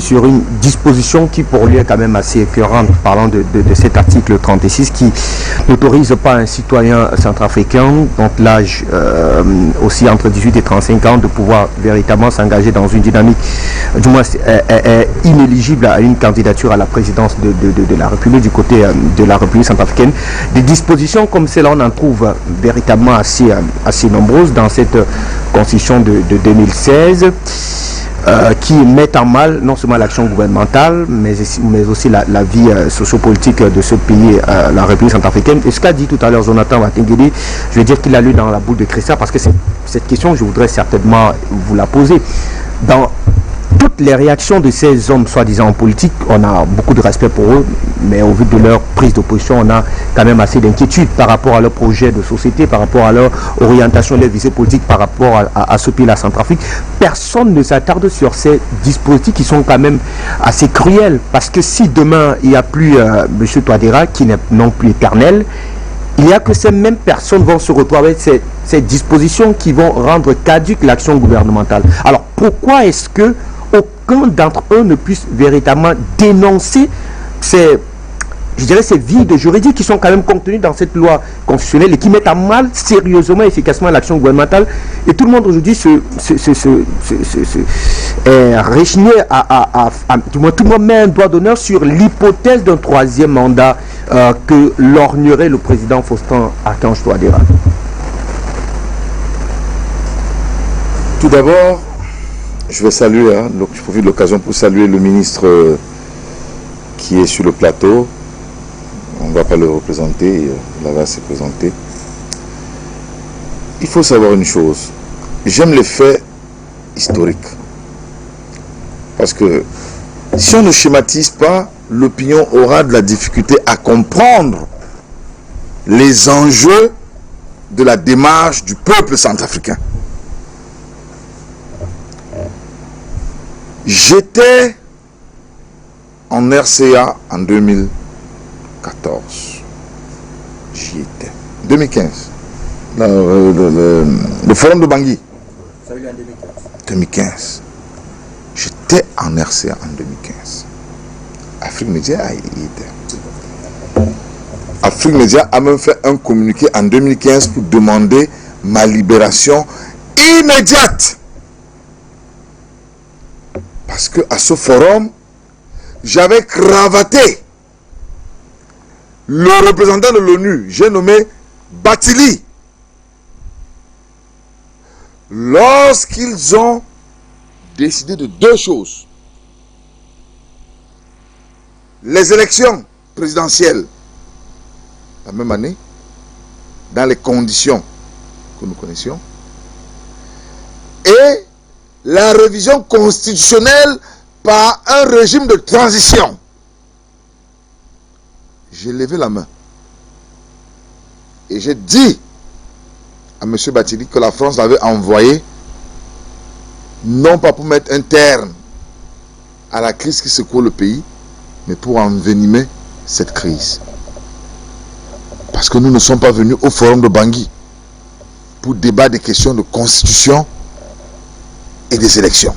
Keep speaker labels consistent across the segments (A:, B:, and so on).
A: sur une disposition qui pour lui est quand même assez écœurante, parlant de cet article 36 qui n'autorise pas un citoyen centrafricain, donc l'âge aussi entre 18 et 35 ans, de pouvoir véritablement s'engager dans une dynamique, du moins est inéligible à une candidature à la présidence de la République, du côté de la République centrafricaine. Des dispositions comme celle-là, on en trouve véritablement assez nombreuses dans cette constitution de 2016. Qui mettent en mal non seulement l'action gouvernementale, mais aussi la vie sociopolitique de ce pays, la République centrafricaine. Et ce qu'a dit tout à l'heure Jonathan Watengedi, je vais dire qu'il a lu dans la boule de cristal, parce que cette question, je voudrais certainement vous la poser. Dans toutes les réactions de ces hommes soi-disant en politique, on a beaucoup de respect pour eux, mais au vu de leur prise d'opposition, on a quand même assez d'inquiétude par rapport à leur projet de société, par rapport à leur orientation, leur visée politique, par rapport à ce pays, la Centrafrique. Personne ne s'attarde sur ces dispositifs qui sont quand même assez cruels, parce que si demain il n'y a plus M. Touadéra, qui n'est non plus éternel, il y a que ces mêmes personnes vont se retrouver avec ces dispositions qui vont rendre caduque l'action gouvernementale. Alors pourquoi est-ce que aucun d'entre eux ne puisse véritablement dénoncer ces vides juridiques qui sont quand même contenus dans cette loi constitutionnelle et qui mettent à mal sérieusement et efficacement l'action gouvernementale? Et tout le monde aujourd'hui est réchigné du moins tout le monde met un doigt d'honneur sur l'hypothèse d'un troisième mandat que lorgnerait le président Faustin Archange Touadéra.
B: Tout d'abord, je vais saluer, donc je profite de l'occasion pour saluer le ministre qui est sur le plateau. On ne va pas le représenter, il va se présenter. Il faut savoir une chose, j'aime les faits historiques. Parce que si on ne schématise pas, l'opinion aura de la difficulté à comprendre les enjeux de la démarche du peuple centrafricain. J'étais en RCA en 2014. J'y étais. 2015. Le forum de Bangui. Ça a eu en 2015. J'étais en RCA en 2015. Afrique Média y était. Afrique Média a même fait un communiqué en 2015 pour demander ma libération immédiate. Parce qu'à ce forum, j'avais cravaté le représentant de l'ONU, j'ai nommé Batili. Lorsqu'ils ont décidé de deux choses. Les élections présidentielles, la même année, dans les conditions que nous connaissions, et la révision constitutionnelle par un régime de transition. J'ai levé la main et j'ai dit à M. Batili que la France l'avait envoyé non pas pour mettre un terme à la crise qui secoue le pays, mais pour envenimer cette crise. Parce que nous ne sommes pas venus au forum de Bangui pour débattre des questions de constitution et des élections.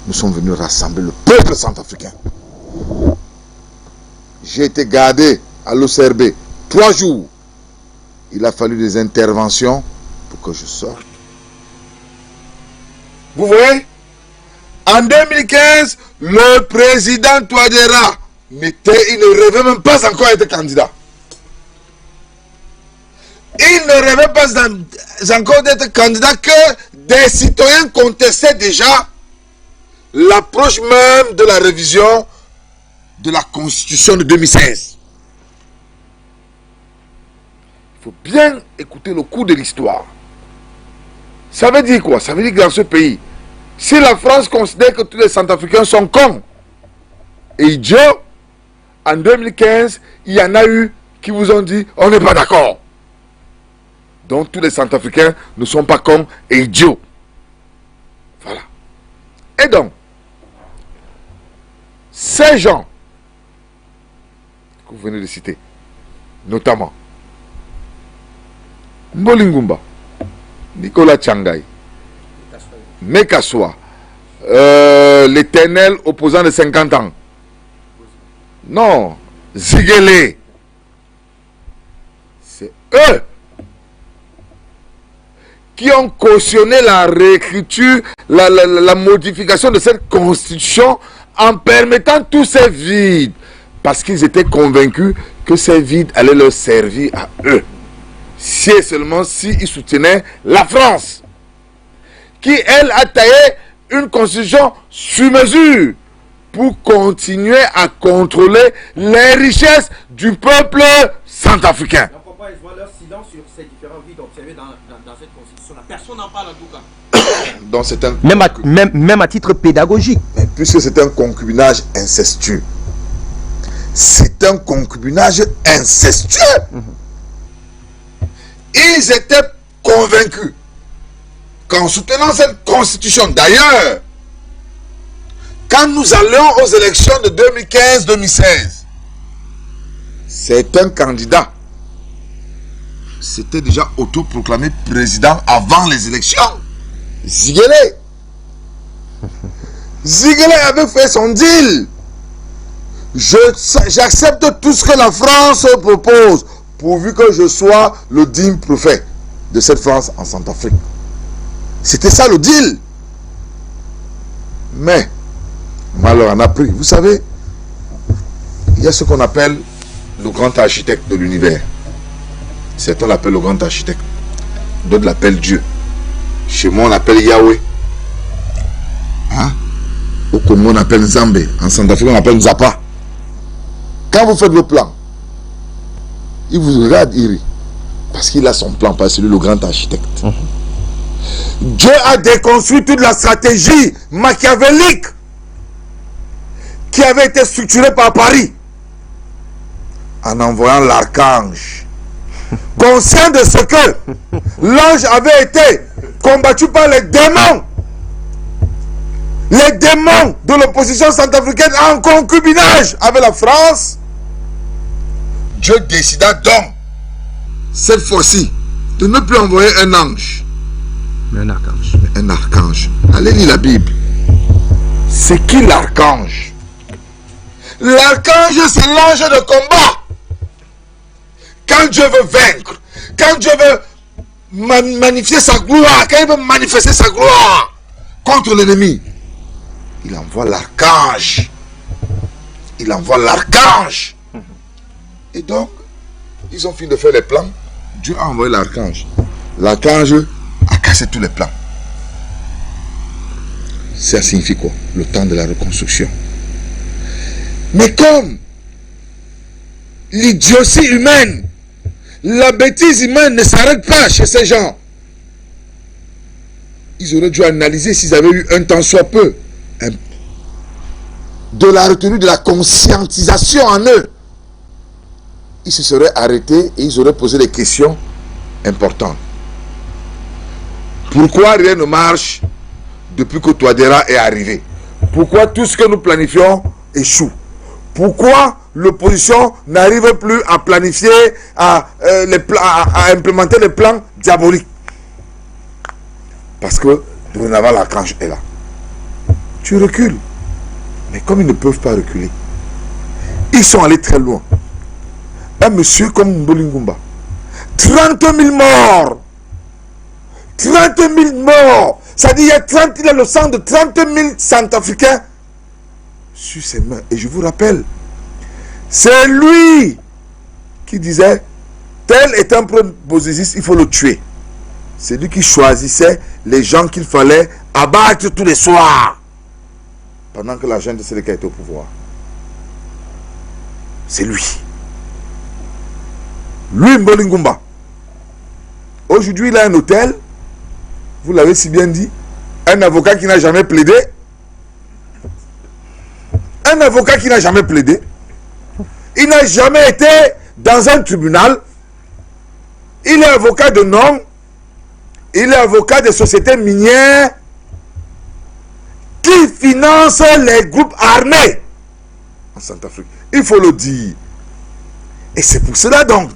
B: Nous sommes venus rassembler le peuple centrafricain. J'ai été gardé à l'OCRB 3 jours. Il a fallu des interventions pour que je sorte. Vous voyez, en 2015, le président Touadéra il ne rêvait même pas encore d'être candidat. Il ne rêvait pas encore d'être candidat que des citoyens contestaient déjà l'approche même de la révision de la Constitution de 2016. Il faut bien écouter le cours de l'histoire. Ça veut dire quoi? Ça veut dire que dans ce pays, si la France considère que tous les Centrafricains sont cons et idiots, en 2015, il y en a eu qui vous ont dit on n'est pas d'accord. Donc tous les Centrafricains ne sont pas cons et idiots. Voilà. Et donc, ces gens que vous venez de citer, notamment Mbolingumba, Nicolas Tchangaï, Mekassoa, l'éternel opposant de 50 ans. Non, Ziguele. C'est eux qui ont cautionné la réécriture, la modification de cette constitution en permettant tous ces vides. Parce qu'ils étaient convaincus que ces vides allaient leur servir à eux. Si et seulement si ils soutenaient la France, qui elle a taillé une constitution sur mesure pour continuer à contrôler les richesses du peuple centrafricain.
C: Pourquoi ils voient leur silence sur ces différents vides observés dans cette constitution? Personne n'en parle en tout cas.
B: Donc c'est un
A: même à titre pédagogique.
B: Puisque c'est un concubinage incestueux. C'est un concubinage incestueux. Ils étaient convaincus qu'en soutenant cette constitution, d'ailleurs, quand nous allions aux élections de 2015-2016, c'est un candidat. C'était déjà autoproclamé président avant les élections. Ziguele. Ziguele avait fait son deal. J'accepte tout ce que la France propose, pourvu que je sois le digne prophète de cette France en Centrafrique. C'était ça le deal. Mais, malheur en a pris. Vous savez, il y a ce qu'on appelle le grand architecte de l'univers. Certains l'appellent le grand architecte. D'autres l'appellent Dieu. Chez moi, on l'appelle Yahweh. Hein? Au Congo, on appelle Nzambé. En Centrafrique, on appelle Nzapa. Quand vous faites vos plans, il vous regarde, il rit. Parce qu'il a son plan, parce que c'est lui le grand architecte. Dieu a déconstruit toute la stratégie machiavélique qui avait été structurée par Paris en envoyant l'archange. Conscient de ce que l'ange avait été combattu par les démons. Les démons de l'opposition centrafricaine en concubinage avec la France. Dieu décida donc, cette fois-ci, de ne plus envoyer un ange.
A: Mais un archange.
B: Un archange. Allez lire la Bible. C'est qui l'archange? L'archange, c'est l'ange de combat. Quand Dieu veut vaincre, quand Dieu veut magnifier sa gloire, quand il veut manifester sa gloire contre l'ennemi, il envoie l'archange. Il envoie l'archange. Et donc, ils ont fini de faire les plans. Dieu a envoyé l'archange. L'archange a cassé tous les plans. Ça signifie quoi? Le temps de la reconstruction. Mais comme l'idiotie humaine, la bêtise humaine ne s'arrête pas chez ces gens, ils auraient dû analyser s'ils avaient eu un temps soit peu de la retenue, de la conscientisation en eux. Ils se seraient arrêtés et ils auraient posé des questions importantes. Pourquoi rien ne marche depuis que Touadéra est arrivé? Pourquoi tout ce que nous planifions échoue? Pourquoi l'opposition n'arrive plus à planifier, à implémenter les plans diaboliques? Parce que dorénavant l'archange est là. Tu recules. Mais comme ils ne peuvent pas reculer, ils sont allés très loin. Un monsieur comme Mbolingumba, 30 000 morts. 30 000 morts. C'est-à-dire il a le sang de 30 000 Centrafricains sur ses mains. Et je vous rappelle, c'est lui qui disait, tel est un propositiste, il faut le tuer. C'est lui qui choisissait les gens qu'il fallait abattre tous les soirs. Pendant que la junte Séléka était au pouvoir. C'est lui. Lui, Mbolingumba. Aujourd'hui, il a un hôtel. Vous l'avez si bien dit. Un avocat qui n'a jamais plaidé. Un avocat qui n'a jamais plaidé. Il n'a jamais été dans un tribunal. Il est avocat de nom. Il est avocat des sociétés minières qui financent les groupes armés en Centrafrique. Il faut le dire. Et c'est pour cela donc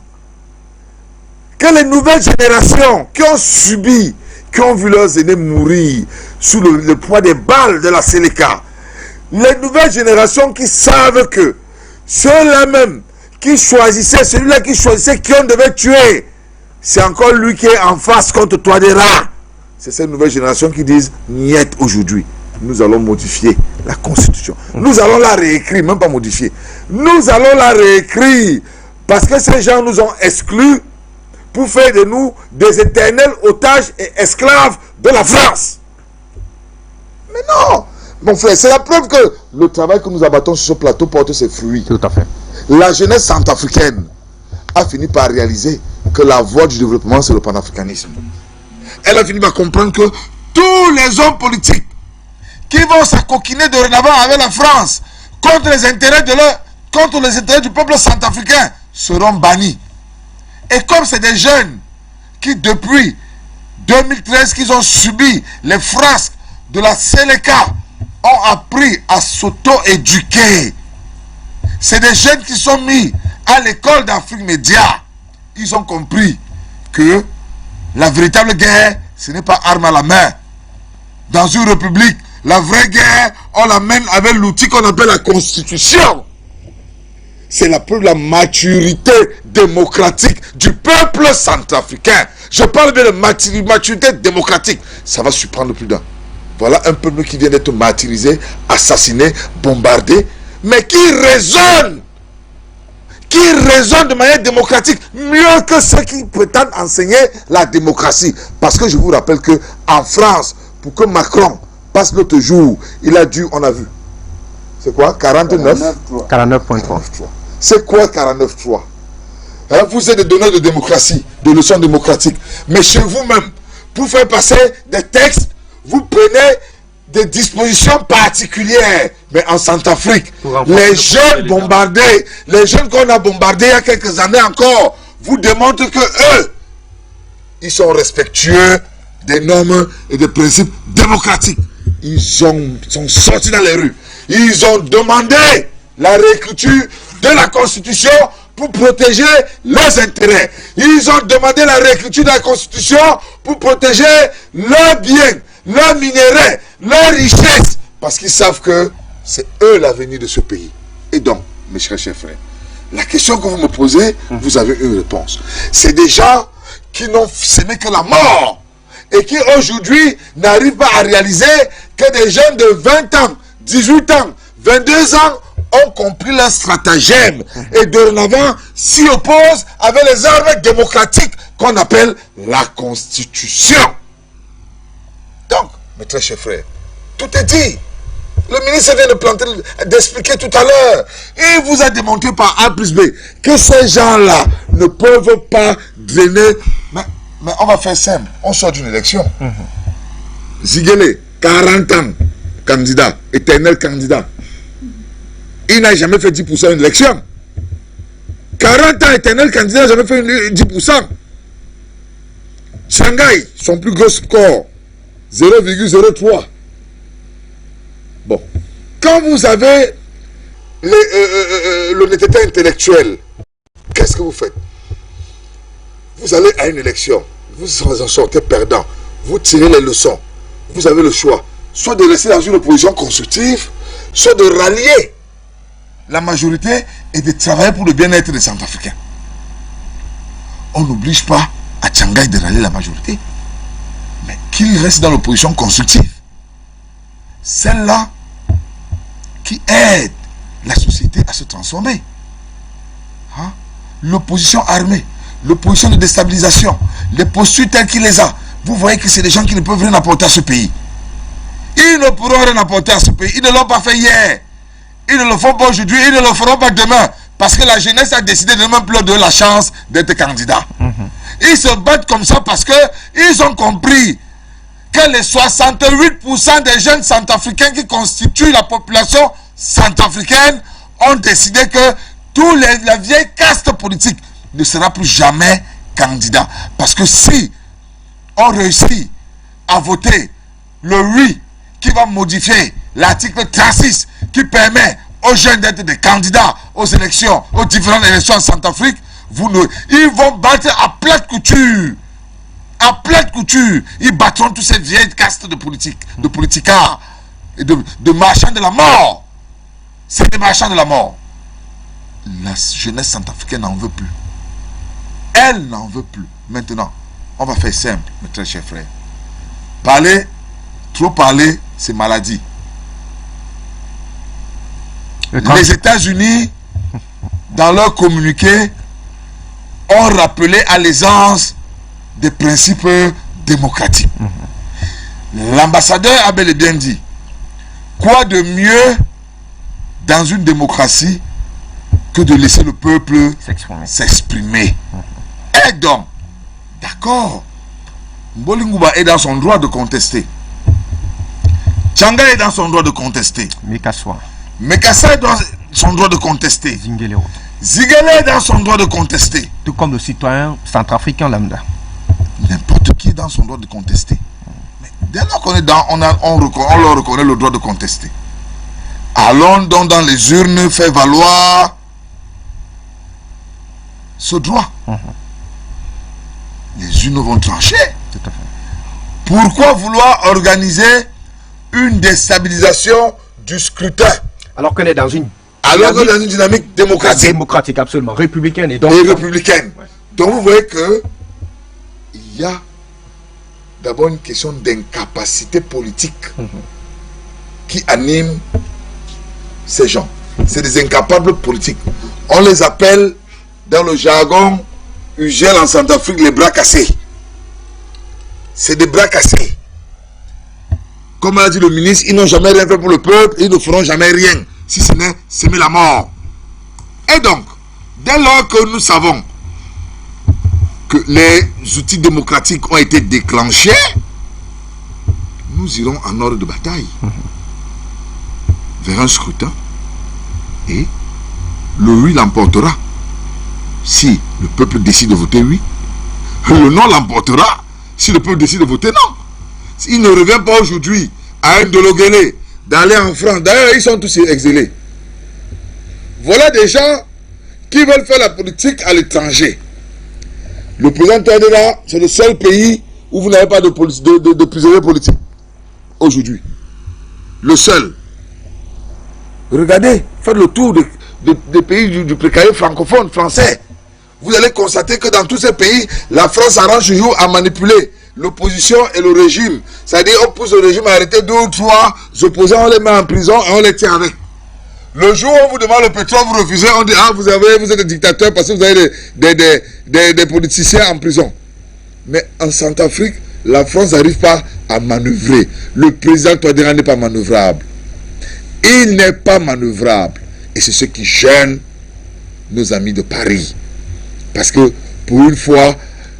B: que les nouvelles générations qui ont subi, qui ont vu leurs aînés mourir sous le poids des balles de la Séléka. Les nouvelles générations qui savent que ceux-là même qui choisissaient, celui-là qui choisissait qui on devait tuer, c'est encore lui qui est en face contre toi des rats. C'est cette nouvelle génération qui disent niet aujourd'hui. Nous allons modifier la constitution. Nous allons la réécrire, même pas modifier. Nous allons la réécrire parce que ces gens nous ont exclus pour faire de nous des éternels otages et esclaves de la France. Mais non, mon frère, c'est la preuve que le travail que nous abattons sur ce plateau porte ses fruits.
A: Tout à fait.
B: La jeunesse centrafricaine a fini par réaliser que la voie du développement, c'est le panafricanisme. Elle a fini par comprendre que tous les hommes politiques qui vont s'acoquiner dorénavant avec la France contre les intérêts du peuple centrafricain seront bannis. Et comme c'est des jeunes qui depuis 2013 qu'ils ont subi les frasques de la Séléka ont appris à s'auto-éduquer. C'est des jeunes qui sont mis à l'école d'Afrique Média. Ils ont compris que la véritable guerre, ce n'est pas arme à la main. Dans une république, la vraie guerre, on la mène avec l'outil qu'on appelle la constitution. C'est la preuve de la maturité démocratique du peuple centrafricain. Je parle bien de maturité démocratique. Ça va surprendre plus d'un. Voilà un peuple qui vient d'être martyrisé, assassiné, bombardé, mais qui raisonne de manière démocratique, mieux que ceux qui prétendent enseigner la démocratie. Parce que je vous rappelle que en France, pour que Macron passe l'autre jour, il a dû, on a vu, c'est quoi,
A: 49.3.
B: C'est quoi 49.3? Hein, vous êtes des donneurs de démocratie, de leçons démocratiques. Mais chez vous-même, pour faire passer des textes, vous prenez des dispositions particulières. Mais en Centrafrique, les jeunes bombardés, les jeunes qu'on a bombardés il y a quelques années encore, vous démontrent que eux, ils sont respectueux des normes et des principes démocratiques. Ils sont sortis dans les rues. Ils ont demandé la réécriture de la Constitution pour protéger leurs intérêts. Ils ont demandé la réécriture de la Constitution pour protéger leurs biens, leurs minéraux, leurs richesses. Parce qu'ils savent que c'est eux l'avenir de ce pays. Et donc, mes chers frères, la question que vous me posez, vous avez une réponse. C'est des gens qui n'ont semé que la mort et qui aujourd'hui n'arrivent pas à réaliser que des jeunes de 20 ans, 18 ans, 22 ans ont compris leur stratagème et dorénavant s'y opposent avec les armes démocratiques qu'on appelle la Constitution. Donc, mes très chers frères, tout est dit. Le ministre vient d'expliquer tout à l'heure. Il vous a démontré par A plus B que ces gens-là ne peuvent pas drainer. Mais on va faire simple. On sort d'une élection. Ziguele, 40 ans, candidat, éternel candidat. Il n'a jamais fait 10% une élection. 40 ans, éternel candidat, n'a jamais fait 10%. Shanghai, son plus gros score, 0,03. Bon. Quand vous avez l'honnêteté intellectuelle, qu'est-ce que vous faites? Vous allez à une élection, vous en sortez perdant, vous tirez les leçons, vous avez le choix, soit de rester dans une opposition constructive, soit de rallier la majorité et de travailler pour le bien-être des Centrafricains. On n'oblige pas à Shanghai de rallier la majorité, mais qu'il reste dans l'opposition constructive. Celle-là qui aide la société à se transformer. Hein? L'opposition armée, l'opposition de déstabilisation, les postures telles qu'il les a, vous voyez que c'est des gens qui ne peuvent rien apporter à ce pays. Ils ne pourront rien apporter à ce pays. Ils ne l'ont pas fait hier. Ils ne le font pas aujourd'hui. Ils ne le feront pas demain. Parce que la jeunesse a décidé de ne même plus leur donner la chance d'être candidat. Ils se battent comme ça parce qu'ils ont compris que les 68% des jeunes centrafricains qui constituent la population centrafricaine ont décidé que la vieille caste politique ne sera plus jamais candidat. Parce que si on réussit à voter le oui qui va modifier l'article 36 qui permet aux jeunes d'être des candidats aux élections, aux différentes élections en Centrafrique, ils vont battre à plate couture à pleine couture, ils battront toute cette vieille caste de politique, de politicards et de marchands de la mort. C'est des marchands de la mort. La jeunesse centrafricaine n'en veut plus. Elle n'en veut plus. Maintenant, on va faire simple, mes très chers frères. Parler, trop parler, c'est maladie. Les États-Unis, dans leur communiqué, ont rappelé à l'aisance des principes démocratiques. L'ambassadeur a bel et bien dit, quoi de mieux dans une démocratie que de laisser le peuple s'exprimer. Et donc, d'accord, Mbolingouba est dans son droit de contester. Tchanga est dans son droit de contester. Mekassa est dans son droit de contester. Zingele est dans son droit de contester.
A: Tout comme le citoyen centrafricain lambda.
B: N'importe qui est dans son droit de contester. Mais dès lors qu'on est dans, on leur reconnaît le droit de contester. Allons donc dans les urnes faire valoir ce droit. Les urnes vont trancher.
A: Tout à fait.
B: Pourquoi vouloir organiser une déstabilisation du scrutin
A: alors qu'on est dans une
B: dynamique démocratique.
A: Démocratique, absolument. Républicaine et donc...
B: Et républicaine. Ouais. Donc vous voyez que il y a d'abord une question d'incapacité politique qui anime ces gens. C'est des incapables politiques. On les appelle dans le jargon UGL en Centrafrique les bras cassés. C'est des bras cassés. Comme a dit le ministre, ils n'ont jamais rien fait pour le peuple, ils ne feront jamais rien, si ce n'est semer la mort. Et donc, dès lors que nous savons que les outils démocratiques ont été déclenchés, nous irons en ordre de bataille vers un scrutin et le oui l'emportera. Si le peuple décide de voter oui, le non l'emportera si le peuple décide de voter non. Il ne revient pas aujourd'hui à un Dologuélé d'aller en France. D'ailleurs, ils sont tous exilés. Voilà des gens qui veulent faire la politique à l'étranger. Le président Touadéra, c'est le seul pays où vous n'avez pas de prisonniers politiques. Aujourd'hui. Le seul. Regardez, faites le tour des pays du précaré francophone, français. Vous allez constater que dans tous ces pays, la France arrange toujours à manipuler l'opposition et le régime. C'est-à-dire, on pousse le régime à arrêter 2 ou 3 opposants, on les met en prison et on les tient avec. Le jour où on vous demande le pétrole, vous refusez, on dit, ah, vous êtes des dictateurs parce que vous avez des politiciens en prison. Mais en Centrafrique, la France n'arrive pas à manœuvrer. Le président Touadéra n'est pas manœuvrable. Il n'est pas manœuvrable. Et c'est ce qui gêne nos amis de Paris. Parce que, pour une fois,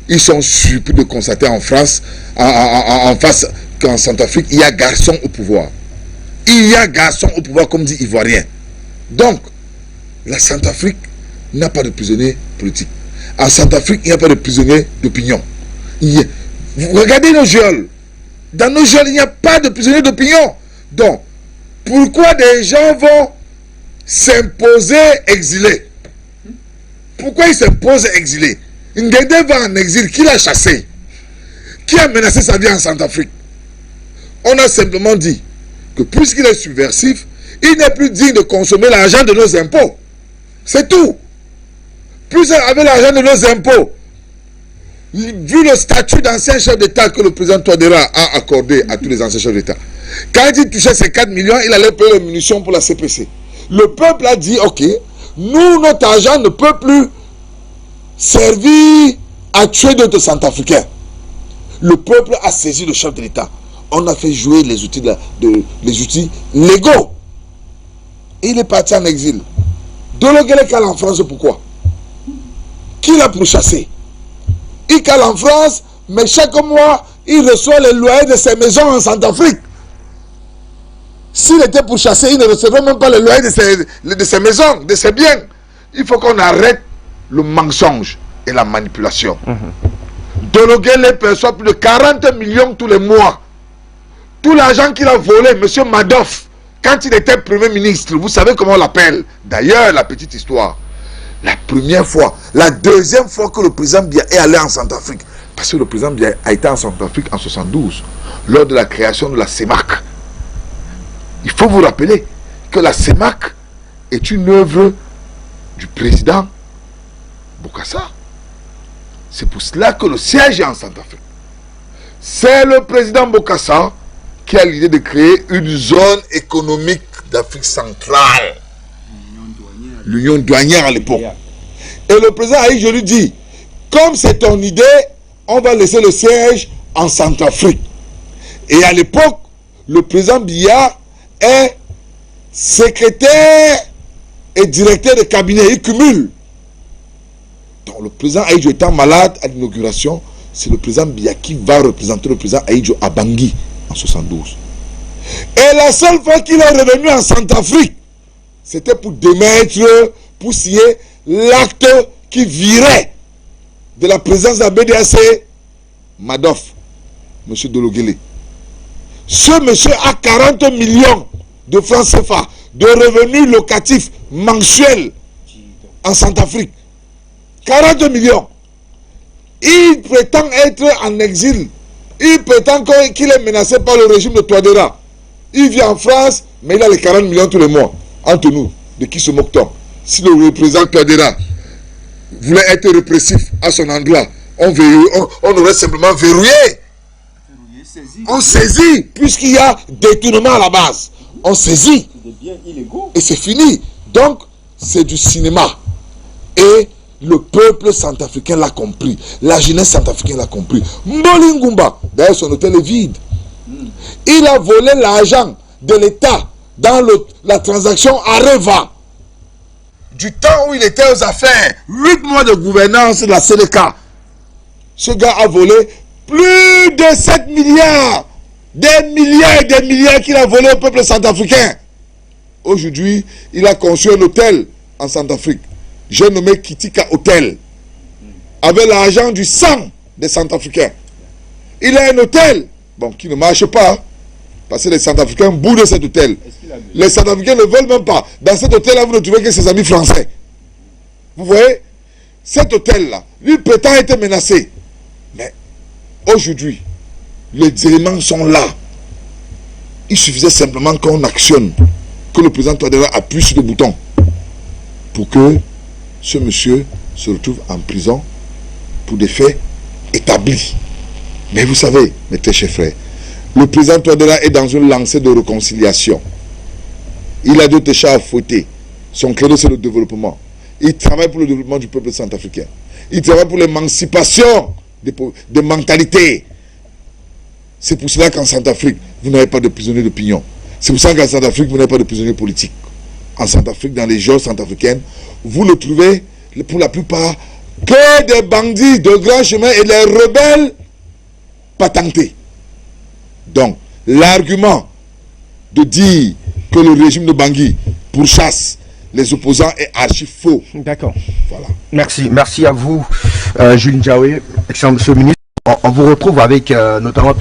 B: ils sont surpris de constater en France, en face, qu'en Centrafrique, il y a garçon au pouvoir. Il y a garçon au pouvoir, comme dit Ivoirien. Donc, la Centrafrique n'a pas de prisonniers politiques. En Centrafrique, il n'y a pas de prisonniers d'opinion. Regardez nos geôles. Dans nos geôles, il n'y a pas de prisonniers d'opinion. Donc, pourquoi des gens vont s'imposer exilés? Pourquoi ils s'imposent exilés? Ndéndé va en exil. Qui l'a chassé? Qui a menacé sa vie en Centrafrique? On a simplement dit que puisqu'il est subversif, il n'est plus digne de consommer l'argent de nos impôts. C'est tout. Plus avec l'argent de nos impôts, vu le statut d'ancien chef d'État que le président Touadéra a accordé à tous les anciens chefs d'État, quand il touchait ses 4 millions, il allait payer les munitions pour la CPC. Le peuple a dit, ok, nous, notre argent ne peut plus servir à tuer d'autres Centrafricains. Le peuple a saisi le chef de l'État. On a fait jouer les outils, les outils légaux. Et il est parti en exil. Dologuélé cale en France, pourquoi? Qui l'a pourchassé? Il cale en France, mais chaque mois, il reçoit les loyers de ses maisons en Centrafrique. S'il était pourchassé, il ne recevait même pas les loyers de ses maisons, de ses biens. Il faut qu'on arrête le mensonge et la manipulation. Dologuélé perçoit plus de 40 millions tous les mois. Tout l'argent qu'il a volé, M. Madoff, quand il était Premier ministre, vous savez comment on l'appelle? D'ailleurs, la petite histoire. La première fois, la deuxième fois que le président Biya est allé en Centrafrique, Parce que le président Biya a été en Centrafrique en 72, lors de la création de la CEMAC. Il faut vous rappeler que la CEMAC est une œuvre du président Bokassa. C'est pour cela que le siège est en Centrafrique. C'est le président Bokassa qui a l'idée de créer une zone économique d'Afrique centrale. L'union douanière à l'époque. Et le président Aïe, je lui dis, comme c'est ton idée, on va laisser le siège en Centrafrique. Et à l'époque, le président Biya est secrétaire et directeur de cabinet. Il cumule. Donc le président Aïdjo étant malade à l'inauguration, c'est le président Biya qui va représenter le président Aïdjo à Bangui en 72. Et la seule fois qu'il est revenu en Centrafrique, c'était pour démettre, pour signer l'acte qui virait de la présence de la BDAC Madoff, M. Dologele. Ce monsieur a 40 millions de francs CFA de revenus locatifs mensuels en Centrafrique. 40 millions. Il prétend être en exil. Il prétend qu'il est menacé par le régime de Touadéra. Il vit en France, mais il a les 40 millions tous les mois. Entre nous, de qui se moque-t-on? Si le président Touadéra voulait être répressif à son endroit, on aurait simplement verrouillé. On saisit, puisqu'il y a détournement à la base. On saisit. Et c'est fini. Donc, c'est du cinéma. Et le peuple centrafricain l'a compris. La jeunesse centrafricaine l'a compris. Mboli Ngumba, d'ailleurs son hôtel est vide. Il a volé l'argent de l'État dans la transaction Areva. Du temps où il était aux affaires, 8 mois de gouvernance de la Sénéca. Ce gars a volé plus de 7 milliards. Des milliards et des milliards qu'il a volé au peuple centrafricain. Aujourd'hui, il a conçu un hôtel en Centrafrique. J'ai nommé Kitika Hotel. Avec l'argent du sang des Centrafricains. Il a un hôtel, bon, qui ne marche pas. Parce que les Centrafricains boudent cet hôtel. Les Centrafricains ne veulent même pas. Dans cet hôtel-là, vous ne trouvez que ses amis français. Vous voyez? Cet hôtel-là, lui prétend être menacé. Mais aujourd'hui, les éléments sont là. Il suffisait simplement qu'on actionne, que le président Touadéra appuie sur le bouton pour que ce monsieur se retrouve en prison pour des faits établis. Mais vous savez, mes très chers frères, le président Touadéra est dans une lancée de réconciliation. Il a d'autres chats à fouetter. Son credo, c'est le développement. Il travaille pour le développement du peuple centrafricain. Il travaille pour l'émancipation des mentalités. C'est pour cela qu'en Centrafrique, vous n'avez pas de prisonniers d'opinion. C'est pour ça qu'en Centrafrique, vous n'avez pas de prisonniers politiques. En Centrafrique, dans les geôles centrafricaines, vous ne trouvez pour la plupart que des bandits de grand chemin et des rebelles patentés. Donc, l'argument de dire que le régime de Bangui pourchasse les opposants est archi faux.
A: D'accord.
B: Voilà.
A: Merci. Merci à vous, Jules Ndiaye, excellent monsieur le ministre. On vous retrouve avec notamment...